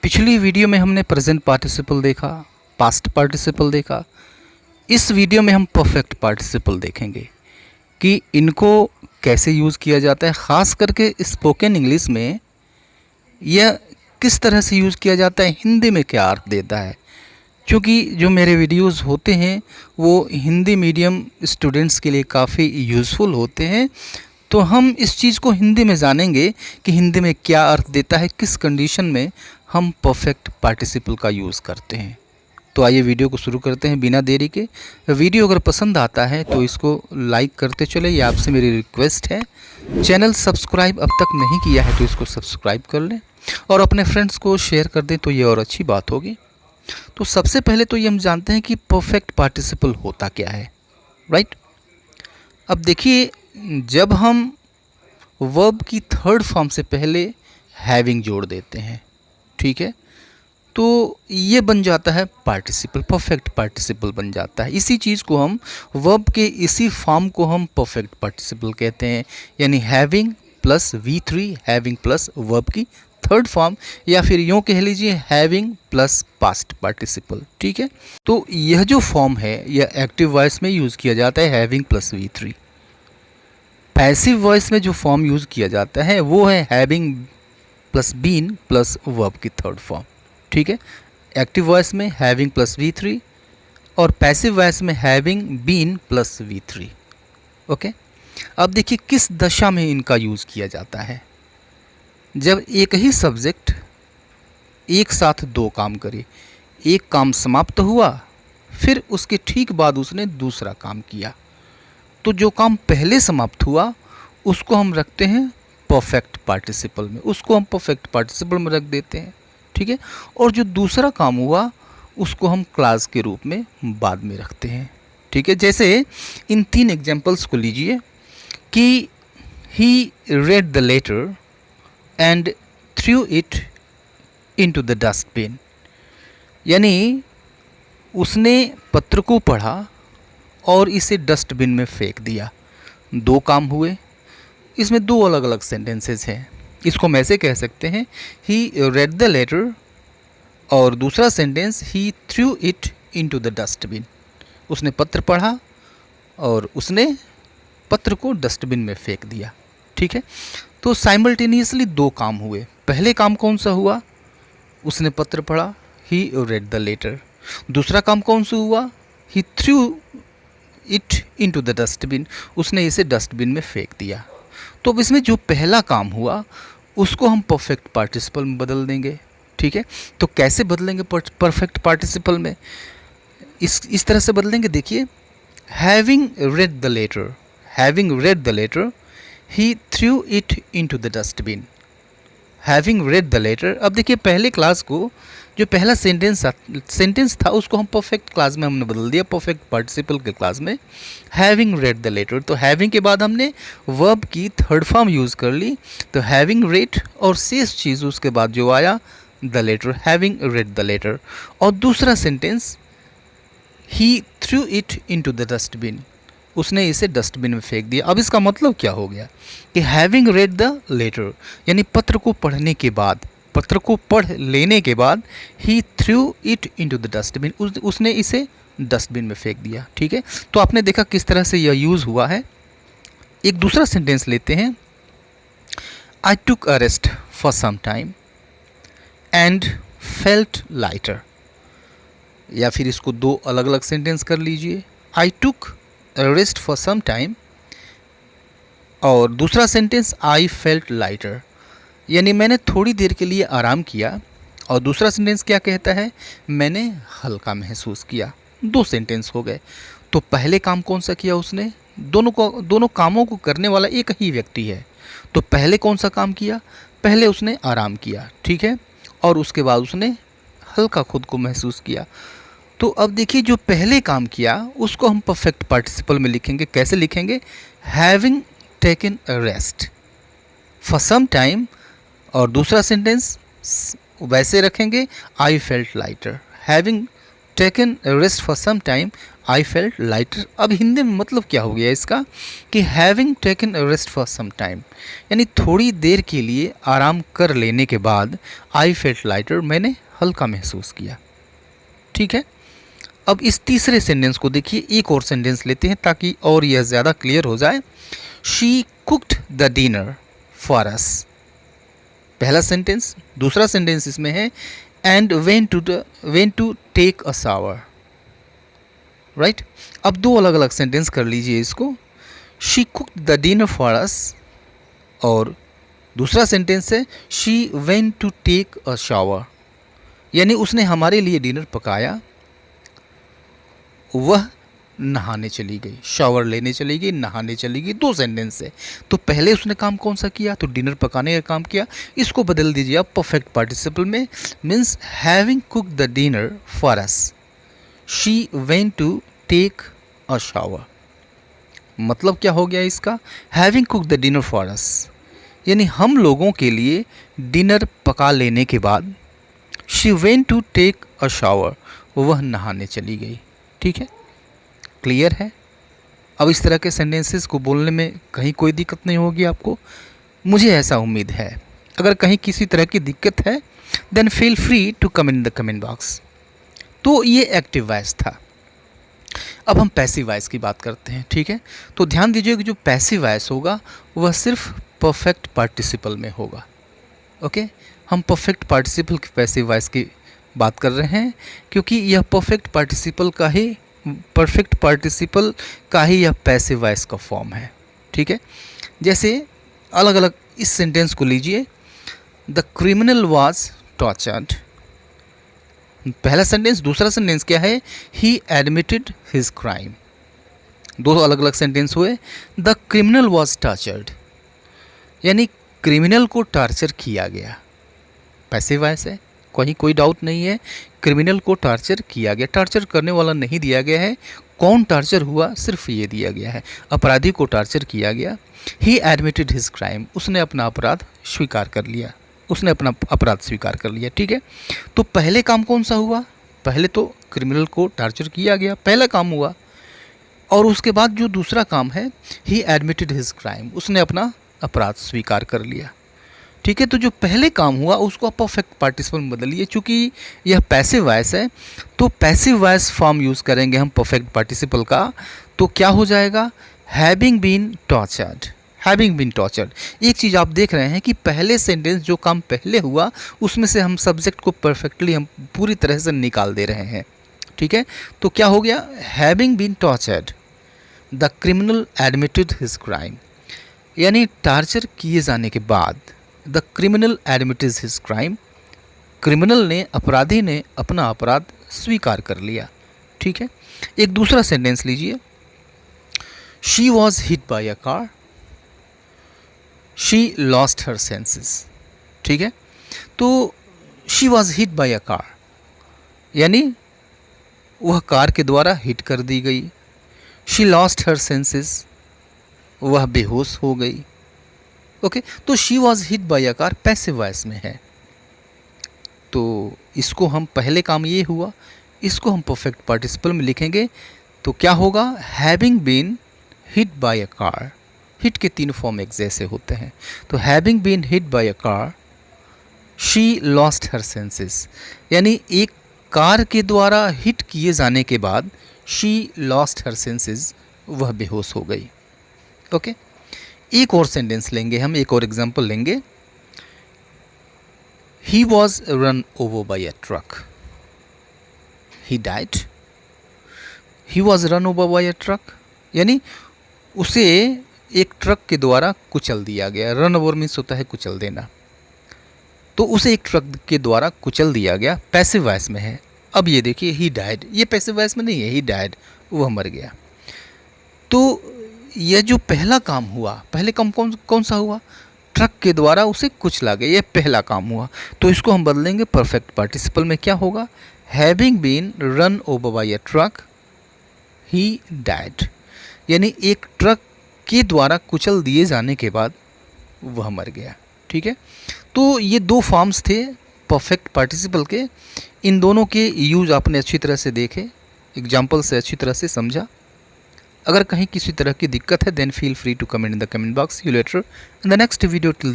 पिछली वीडियो में हमने प्रेजेंट पार्टिसिपल देखा, पास्ट पार्टिसिपल देखा। इस वीडियो में हम परफेक्ट पार्टिसिपल देखेंगे कि इनको कैसे यूज़ किया जाता है, ख़ास करके स्पोकन इंग्लिश में यह किस तरह से यूज़ किया जाता है, हिंदी में क्या अर्थ देता है। क्योंकि जो मेरे वीडियोस होते हैं वो हिंदी मीडियम स्टूडेंट्स के लिए काफ़ी यूज़फुल होते हैं, तो हम इस चीज़ को हिंदी में जानेंगे कि हिंदी में क्या अर्थ देता है, किस कंडीशन में हम परफेक्ट पार्टिसिपल का यूज़ करते हैं। तो आइए वीडियो को शुरू करते हैं बिना देरी के। वीडियो अगर पसंद आता है तो इसको लाइक करते चले, ये आपसे मेरी रिक्वेस्ट है। चैनल सब्सक्राइब अब तक नहीं किया है तो इसको सब्सक्राइब कर लें और अपने फ्रेंड्स को शेयर कर दें तो ये और अच्छी बात होगी। तो सबसे पहले तो ये हम जानते हैं कि परफेक्ट पार्टिसिपल होता क्या है, राइट। अब देखिए, जब हम वर्ब की थर्ड फॉर्म से पहले हैविंग जोड़ देते हैं, ठीक है, तो ये बन जाता है पार्टिसिपल, परफेक्ट पार्टिसिपल बन जाता है। इसी चीज़ को हम वर्ब के इसी फॉर्म को हम परफेक्ट पार्टिसिपल कहते हैं, यानी having plus V3, having plus verb की थर्ड फॉर्म, या फिर यूँ कह लीजिए हैविंग प्लस पास्ट पार्टिसिपल, ठीक है। तो यह जो फॉर्म है यह एक्टिव वॉइस में यूज़ किया जाता है, having plus V3। Passive voice में जो फॉर्म यूज़ किया जाता है वो है having plus been plus verb की थर्ड फॉर्म, ठीक है। एक्टिव वॉइस में हैविंग प्लस V3 और पैसिव वॉइस में having been plus V3, okay. अब देखिए किस दशा में इनका यूज़ किया जाता है। जब एक ही सब्जेक्ट एक साथ दो काम करे, एक काम समाप्त हुआ फिर उसके ठीक बाद उसने दूसरा काम किया, तो जो काम पहले समाप्त हुआ उसको हम रखते हैं परफेक्ट पार्टिसिपल में, उसको हम परफेक्ट पार्टिसिपल में रख देते हैं, ठीक है। और जो दूसरा काम हुआ उसको हम क्लास के रूप में बाद में रखते हैं, ठीक है। जैसे इन तीन एग्जांपल्स को लीजिए कि he read the letter and threw it into the dustbin, यानी उसने पत्र को पढ़ा और इसे डस्टबिन में फेंक दिया। दो काम हुए, इसमें दो अलग अलग सेंटेंसेस हैं। इसको हम ऐसे कह सकते हैं, ही रेड द लेटर, और दूसरा sentence he threw it into the dustbin, उसने पत्र पढ़ा और उसने पत्र को डस्टबिन में फेंक दिया, ठीक है। तो साइमल्टेनियसली दो काम हुए। पहले काम कौन सा हुआ, उसने पत्र पढ़ा, ही रेड द लेटर। दूसरा काम कौन सा हुआ, he threw it into the dustbin, उसने इसे डस्टबिन में फेंक दिया। तो अब इसमें जो पहला काम हुआ उसको हम परफेक्ट पार्टिसिपल में बदल देंगे, ठीक है। तो कैसे बदलेंगे परफेक्ट पार्टिसिपल में, इस तरह से बदलेंगे। देखिए, having read the letter, having read the letter he threw it into the dustbin, having read the letter. अब देखिए, पहले क्लास को जो पहला सेंटेंस था उसको हम परफेक्ट क्लास में हमने बदल दिया, परफेक्ट पार्टिसिपल के क्लास में, हैविंग रेड द लेटर। तो हैविंग के बाद हमने वर्ब की थर्ड फॉर्म यूज़ कर ली, तो हैविंग रेड, और शेष चीज़ उसके बाद जो आया the letter, having read the letter. और दूसरा sentence he threw it into the dustbin, उसने इसे डस्टबिन में फेंक दिया। अब इसका मतलब क्या हो गया कि हैविंग रेड द लेटर, यानी पत्र को पढ़ने के बाद, पत्र को पढ़ लेने के बाद he threw it into the dustbin, उसने इसे डस्टबिन में फेंक दिया, ठीक है। तो आपने देखा किस तरह से यह यूज़ हुआ है। एक दूसरा सेंटेंस लेते हैं, I took a rest for some time and felt lighter, या फिर इसको दो अलग अलग सेंटेंस कर लीजिए, I took rest for some time, और दूसरा सेंटेंस आई फेल्ट लाइटर, यानी मैंने थोड़ी देर के लिए आराम किया, और दूसरा सेंटेंस क्या कहता है, मैंने हल्का महसूस किया। दो सेंटेंस हो गए। तो पहले काम कौन सा किया उसने, दोनों कामों को करने वाला एक ही व्यक्ति है। तो पहले कौन सा काम किया, पहले उसने आराम किया, ठीक है, और उसके बाद उसने हल्का खुद को महसूस किया। तो अब देखिए, जो पहले काम किया उसको हम परफेक्ट पार्टिसिपल में लिखेंगे। कैसे लिखेंगे, having taken a rest for some time, और दूसरा सेंटेंस वैसे रखेंगे, I felt lighter, having taken rest for some time I felt lighter. अब हिंदी में मतलब क्या हो गया इसका कि having taken rest for some time, यानी थोड़ी देर के लिए आराम कर लेने के बाद आई फेल्ट लाइटर, मैंने हल्का महसूस किया। ठीक है, अब इस तीसरे सेंटेंस को देखिए, एक और सेंटेंस लेते हैं ताकि और यह ज़्यादा क्लियर हो जाए। She cooked the dinner for us, पहला सेंटेंस। दूसरा सेंटेंस इसमें है and went to take a shower, right. अब दो अलग अलग सेंटेंस कर लीजिए इसको। She cooked the dinner for us और दूसरा सेंटेंस है she went to take a shower, यानी उसने हमारे लिए डिनर पकाया, वह नहाने चली गई, शावर लेने चली गई, नहाने चली गई। दो सेंटेंस है। तो पहले उसने काम कौन सा किया, तो डिनर पकाने का काम किया। इसको बदल दीजिए आप परफेक्ट पार्टिसिपल में, means having cook the dinner for us she went to take a shower. मतलब क्या हो गया इसका, having cook the dinner for us, यानी हम लोगों के लिए डिनर पका लेने के बाद she went to take a shower, वह नहाने चली गई। ठीक है, क्लियर है। अब इस तरह के सेंटेंसेस को बोलने में कहीं कोई दिक्कत नहीं होगी आपको, मुझे ऐसा उम्मीद है। अगर कहीं किसी तरह की दिक्कत है then feel free to comment in the comment box. तो ये एक्टिव वॉइस था। अब हम पैसिव वॉइस की बात करते हैं। ठीक है, तो ध्यान दीजिए कि जो पैसिव वॉइस होगा वह सिर्फ परफेक्ट पार्टिसिपल में होगा। ओके, हम परफेक्ट पार्टिसिपल की पैसिव वॉइस की बात कर रहे हैं क्योंकि यह परफेक्ट पार्टिसिपल का ही यह पैसिव वॉइस का फॉर्म है। ठीक है, जैसे अलग अलग इस सेंटेंस को लीजिए, द क्रिमिनल वाज टॉर्चर्ड, पहला सेंटेंस। दूसरा सेंटेंस क्या है, ही एडमिटेड हिज क्राइम। दो अलग अलग सेंटेंस हुए। द क्रिमिनल वाज टॉर्चर्ड, यानी क्रिमिनल को टॉर्चर किया गया, पैसिव वॉइस है, कहीं कोई डाउट नहीं है। क्रिमिनल को टॉर्चर किया गया, टॉर्चर करने वाला नहीं दिया गया है, कौन टॉर्चर हुआ सिर्फ ये दिया गया है, अपराधी को टॉर्चर किया गया। ही एडमिटेड हिज क्राइम, उसने अपना अपराध स्वीकार कर लिया, उसने अपना अपराध स्वीकार कर लिया। ठीक है, तो पहले काम कौन सा हुआ, पहले तो क्रिमिनल को टॉर्चर किया गया, पहला काम हुआ। और उसके बाद जो दूसरा काम है, ही एडमिटेड हिज क्राइम, उसने अपना अपराध स्वीकार कर लिया। ठीक है, तो जो पहले काम हुआ उसको आप परफेक्ट पार्टिसिपल में बदलिए। चूँकि यह पैसिव वॉइस है तो पैसिव वॉइस फॉर्म यूज़ करेंगे हम परफेक्ट पार्टिसिपल का। तो क्या हो जाएगा, having been tortured, having been tortured. एक चीज़ आप देख रहे हैं कि पहले सेंटेंस जो काम पहले हुआ उसमें से हम सब्जेक्ट को परफेक्टली हम पूरी तरह से निकाल दे रहे हैं। ठीक है, तो क्या हो गया, having been tortured the criminal admitted his crime, यानी टॉर्चर किए जाने के बाद the criminal admitted his crime, criminal ने, अपराधी ने अपना अपराध स्वीकार कर लिया। ठीक है, एक दूसरा सेंटेंस लीजिए, she was hit by a car, she lost her senses. ठीक है, तो she was hit by a car, यानी वह कार के द्वारा हिट कर दी गई। शी लॉस्ट हर सेंसेस, वह बेहोश हो गई। ओके, तो she was hit by a car passive voice में है। तो इसको हम, पहले काम ये हुआ, इसको हम परफेक्ट पार्टिसिपल में लिखेंगे। तो क्या होगा, having been hit by a car, hit के तीन फॉर्म एक जैसे होते हैं। तो having been hit by a car, she lost her senses, यानी एक कार के द्वारा हिट किए जाने के बाद शी लॉस्ट हर सेंसेस, वह बेहोश हो गई। ओके, एक और सेंटेंस लेंगे हम, एक और एग्जांपल लेंगे, he was run over by a truck, he died. He was run over by a truck, यानी उसे एक ट्रक के द्वारा कुचल दिया गया। रन ओवर मीन्स होता है कुचल देना, तो उसे एक ट्रक के द्वारा कुचल दिया गया, पैसिव वॉइस में है। अब ये देखिए, ही डाइड, ये पैसिव वॉइस में नहीं है, ही डाइड, वह मर गया। तो यह जो पहला काम हुआ, पहले काम कौन सा हुआ, ट्रक के द्वारा उसे कुचला गया, यह पहला काम हुआ। तो इसको हम बदलेंगे परफेक्ट पार्टिसिपल में, क्या होगा, having been run over by a truck, he died, यानी एक ट्रक के द्वारा कुचल दिए जाने के बाद वह मर गया। ठीक है, तो ये दो फॉर्म्स थे परफेक्ट पार्टिसिपल के, इन दोनों के यूज आपने अच्छी तरह से देखे, एग्जाम्पल से अच्छी तरह से समझा। अगर कहीं किसी तरह की दिक्कत है then feel free to comment in the comment box. You later in the next video. Till